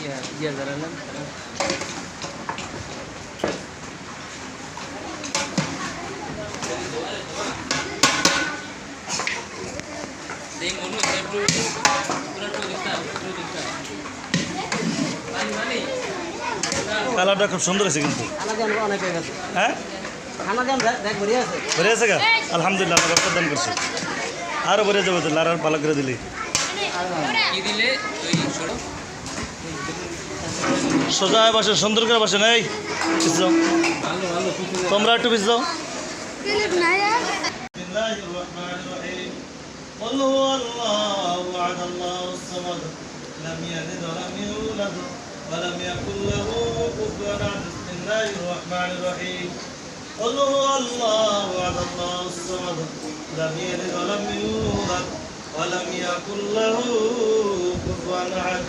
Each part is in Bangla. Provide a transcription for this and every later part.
ইয়া জানালেন কালারটা খুব সুন্দর আছে কিন্তু হ্যাঁ ভরে আছে গা আলহামদুলিল্লাহ ব্যবস্থা দান করছে আরও ভরে যাবো তো আর ভালো করে দিলি সোজা বসে সুন্দর করে বসে নাই তোমরা একটু পিছ যাও قل هو الله احد الله الصمد لم يلد ولم يولد ولم يكن له كفوا احد بسم الله الرحمن الرحيم قل هو الله احد الله الصمد لم يلد ولم يولد ولم يكن له كفوا احد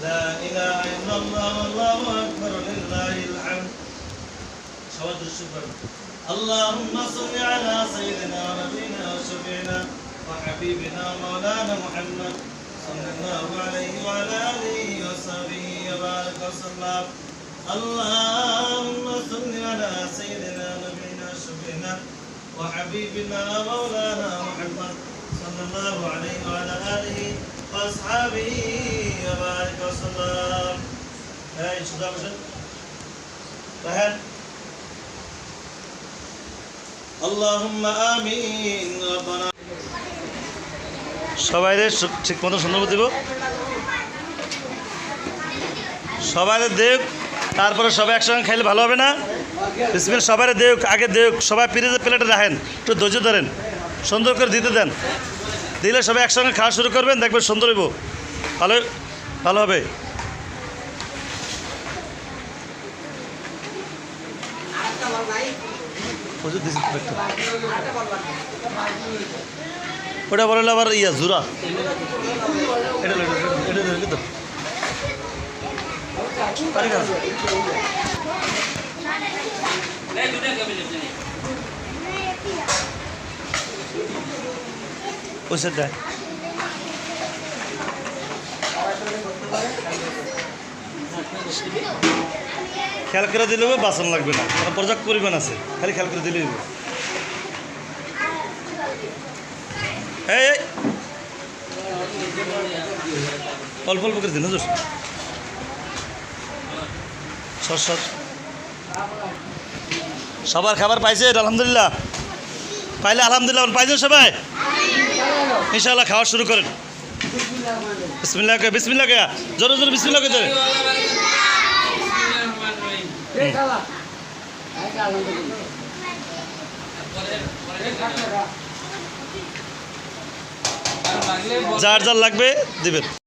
لا اله الا الله والله اكبر لله الحمد شهادة الشكر اللهم صل على سيدنا ونبينا وشفيعنا وحبيبنا مولانا محمد صلى الله عليه وعلى اله وصحبه وبارك وسلم اللهم صل على سيدنا ونبينا وشفيعنا وحبيبنا مولانا محمد صلى الله عليه وعلى اله واصحابه وبارك وسلم هاي شو ده اللهم آمين ربنا সবাইরে ঠিক মতো সুন্দর দিব সবাইরে দেখ তারপরে সবাই একসঙ্গে খাইলে ভালো হবে না বিসমিল্লাহ সবাইরে দেখ আগে দেখ সবাই পিরিজে প্লেটে রাখেন একটু ধৈর্য ধরেন সুন্দর করে দিতে দেন দিলে সবাই একসঙ্গে খাওয়া শুরু করবেন দেখবেন সুন্দর হইব ভালো ভালো হবে ওটা বলে আবার ইয়া জুরা তো দেয় খেয়াল করে দিলেও বাসন লাগবে না পর্যাপ্ত পরিমাণ আছে খালি খেয়াল করে দিলেই এই অল্প অল্প করে দিন হুজুর সবার খাবার পাইছে আলহামদুলিল্লাহ পাইলে আলহামদুলিল্লাহ পাইছেন সবাই ইনশাআল্লাহ খাওয়া শুরু করেন বিসমিল্লাহ বিসমিল্লাহ জোরে জোরে বিসমিল্লাহ জোরে যার যার লাগবে দিবেন।